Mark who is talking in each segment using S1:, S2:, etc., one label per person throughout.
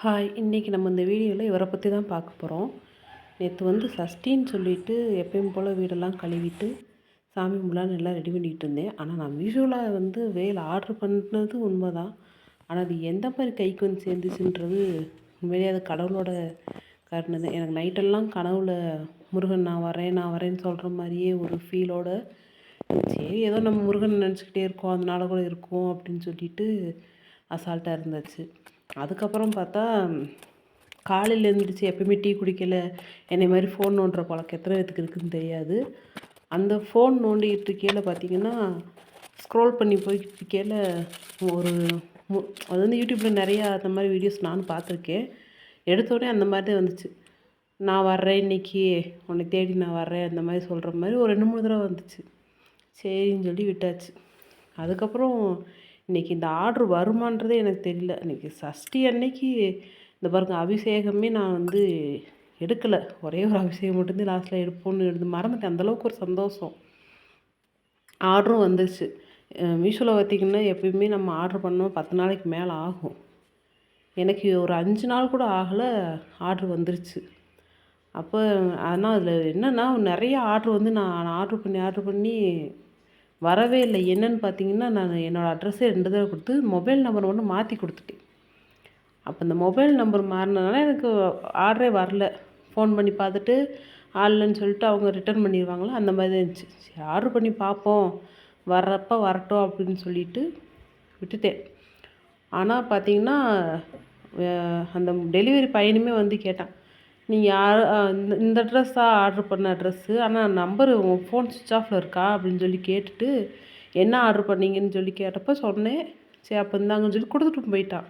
S1: Hi! இன்றைக்கி நம்ம இந்த வீடியோவில் இவரை பற்றி தான் பார்க்க போகிறோம். நேற்று சஷ்டின்னு சொல்லிட்டு எப்பயும் போல் வீடெல்லாம் கழுவிட்டு சாமி கும்பிடலான்னு எல்லாம் ரெடி பண்ணிகிட்டு இருந்தேன். ஆனால் நான் மீஷோவில் வேலை ஆர்டர் பண்ணது உண்மை தான். ஆனால் அது எந்த மாதிரி கைக்கு சேர்ந்துச்சுன்றது உண்மையிலேயே அது கடவுளோட காரணம் தான். எனக்கு நைட்டெல்லாம் கனவுல முருகன் நான் வரேன்னு சொல்கிற மாதிரியே ஒரு ஃபீலோட சரி ஏதோ நம்ம முருகன் நினச்சிக்கிட்டே இருக்கோம், அதனால கூட இருக்கும் அப்படின்னு சொல்லிட்டு அசால்ட்டாக இருந்துச்சு. அதுக்கப்புறம் பார்த்தா காலையில் எழுந்திரிச்சு எப்பயுமே டீ குடிக்கல, என்னை மாதிரி ஃபோன் நோண்டுற பழக்கம் எத்தனை பேத்துக்கு இருக்குதுன்னு தெரியாது. அந்த ஃபோன் நோண்டிகிட்டு இருக்கையில் பார்த்தீங்கன்னா ஸ்க்ரோல் பண்ணி போய்கிட்டு இருக்கையில் ஒரு அது யூடியூப்பில் நிறையா அந்த மாதிரி வீடியோஸ் நானும் பார்த்துருக்கேன். எடுத்தோடனே அந்த மாதிரி தான் வந்துச்சு. நான் வர்றேன் இன்றைக்கி, உன்னை தேடி நான் வர்றேன் அந்த மாதிரி சொல்கிற மாதிரி ஒரு 2-3 தடவை வந்துச்சு. சரின்னு சொல்லி விட்டாச்சு. அதுக்கப்புறம் இன்றைக்கி இந்த ஆர்ட்ரு வருமானதே எனக்கு தெரியல. இன்றைக்கி சஷ்டி அன்னைக்கு இந்த பாருங்க அபிஷேகமே நான் எடுக்கலை. ஒரே ஒரு அபிஷேகம் மட்டும்தான் லாஸ்ட்டில் எடுப்போம்னு மறந்துட்டேன். அந்தளவுக்கு ஒரு சந்தோஷம். ஆர்டரும் வந்துருச்சு. மீஷோவில் பார்த்திங்கன்னா எப்பயுமே நம்ம ஆர்டர் பண்ணோம் 10 நாளைக்கு மேலே ஆகும். எனக்கு ஒரு 5 நாள் கூட ஆகலை, ஆர்ட்ரு வந்துருச்சு. அப்போ ஆனால் அதில் என்னென்னா நிறைய ஆர்ட்ரு நான் ஆர்ட்ரு பண்ணி வரவே இல்லை. என்னென்னு பார்த்தீங்கன்னா நான் என்னோடய அட்ரஸே 2 தடவை கொடுத்து மொபைல் நம்பர் மட்டும் மாற்றி கொடுத்துட்டேன். அப்போ இந்த மொபைல் நம்பர் மாறினதுனால எனக்கு ஆர்டரே வரல. ஃபோன் பண்ணி பார்த்துட்டு ஆன்லைன்னு சொல்லிட்டு அவங்க ரிட்டர்ன் பண்ணிடுவாங்களா அந்த மாதிரி தான் இருந்துச்சு. சரி ஆர்டர் பண்ணி பார்ப்போம், வர்றப்போ வரட்டும் அப்படின்னு சொல்லிட்டு விட்டுட்டேன். ஆனால் பார்த்தீங்கன்னா அந்த டெலிவரி பையனுமே கேட்டான், நீங்கள் யார் இந்த அட்ரஸா ஆர்டர் பண்ண அட்ரஸ்ஸு, ஆனால் நம்பரு உங்கள் ஃபோன் ஸ்விட்ச் ஆஃபில் இருக்கா அப்படின்னு சொல்லி கேட்டுட்டு என்ன ஆர்டர் பண்ணீங்கன்னு சொல்லி கேட்டப்போ சொன்னேன். சரி அப்போ இந்தாங்கன்னு சொல்லி கொடுத்துட்டு போயிட்டான்.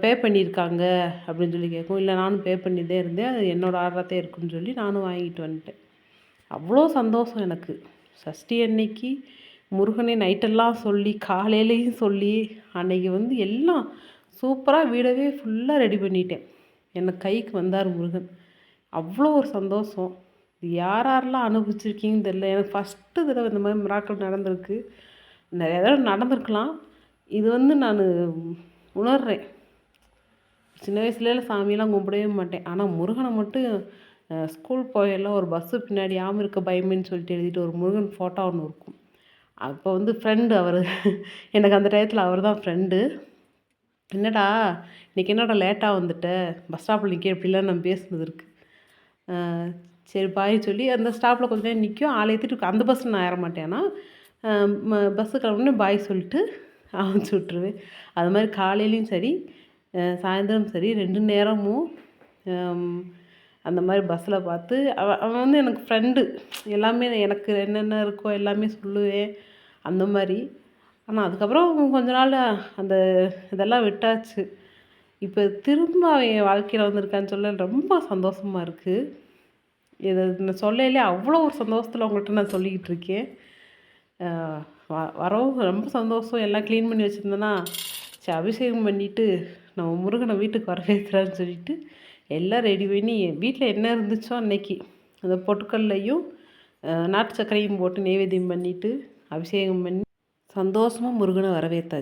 S1: பே பண்ணியிருக்காங்க அப்படின்னு சொல்லி கேட்கும். இல்லை நானும் பே பண்ணி தான் இருந்தேன், அது என்னோடய ஆர்டராக தான் இருக்குன்னு சொல்லி நானும் வாங்கிட்டு வந்துட்டேன். அவ்வளோ சந்தோஷம் எனக்கு. சஷ்டி அன்னைக்கு முருகனை நைட்டெல்லாம் சொல்லி காலையிலையும் சொல்லி அன்னைக்கு எல்லாம் சூப்பராக வீடவே ஃபுல்லாக ரெடி பண்ணிட்டேன். எனக்கு கைக்கு வந்தார் முருகன். அவ்வளோ ஒரு சந்தோஷம். யார் யாரெல்லாம் அனுபவிச்சிருக்கீங்கன்னு தெரியல. எனக்கு ஃபஸ்ட்டு தடவை இந்த மாதிரி மிராக்கிள் நடந்திருக்கு. நிறைய தடவை நடந்திருக்கலாம். இது நான் உணர்கிறேன். சின்ன வயசுலலாம் சாமியெல்லாம் கும்பிடவே மாட்டேன். ஆனால் முருகனை மட்டும் ஸ்கூல் போயெல்லாம் ஒரு பஸ்ஸு பின்னாடி யாம் இருக்க பயமேன்னு சொல்லிட்டு எழுதிட்டு ஒரு முருகன் ஃபோட்டோ ஒன்று இருக்கும். அப்போ ஃப்ரெண்டு அவர் எனக்கு அந்த டயத்தில் அவர் தான் ஃப்ரெண்டு. என்னடா இன்றைக்கி என்னடா லேட்டாக வந்துட்ட, பஸ் ஸ்டாப்பில் நிற்க இப்படிலாம் நம்ம பேசுனது இருக்குது. சரி பாய் சொல்லி அந்த ஸ்டாப்பில் கொஞ்சம் நேரம் நிற்கும், ஆளை ஏற்றிட்டு அந்த பஸ்ஸில் நான் ஏற மாட்டேன். ஆனால் பஸ்ஸு கிளம்புனே பாய் சொல்லிட்டு அனுப்பிச்சி விட்ருவேன். அது மாதிரி காலையிலையும் சரி சாயந்தரம் சரி 2 நேரமும் அந்த மாதிரி பஸ்ஸில் பார்த்து அவன் எனக்கு ஃப்ரெண்டு. எல்லாமே எனக்கு என்னென்ன இருக்கோ எல்லாமே சொல்லுவேன் அந்த மாதிரி. ஆனால் அதுக்கப்புறம் கொஞ்ச நாள் அந்த இதெல்லாம் விட்டாச்சு. இப்போ திரும்ப என் வாழ்க்கையில் வந்திருக்கான்னு சொல்ல ரொம்ப சந்தோஷமாக இருக்குது. இதை நான் சொல்லையிலே அவ்வளோ ஒரு சந்தோஷத்தில் உங்கள்கிட்ட நான் சொல்லிக்கிட்டு இருக்கேன். வரவும் ரொம்ப சந்தோஷம். எல்லாம் க்ளீன் பண்ணி வச்சுருந்தேன்னா சரி அபிஷேகம் பண்ணிவிட்டு நம்ம முருகனை வீட்டுக்கு வரவேற்கிறான்னு சொல்லிட்டு எல்லாம் ரெடி பண்ணி வீட்டில் என்ன இருந்துச்சோ அன்னைக்கு அந்த பொட்டுக்கல்லையும் நாட்டு சர்க்கரையும் போட்டு நெய்வேத்தியம் பண்ணிவிட்டு அபிஷேகம் பண்ணி சந்தோஷமாக முருகனை வரவேற்றாச்சு.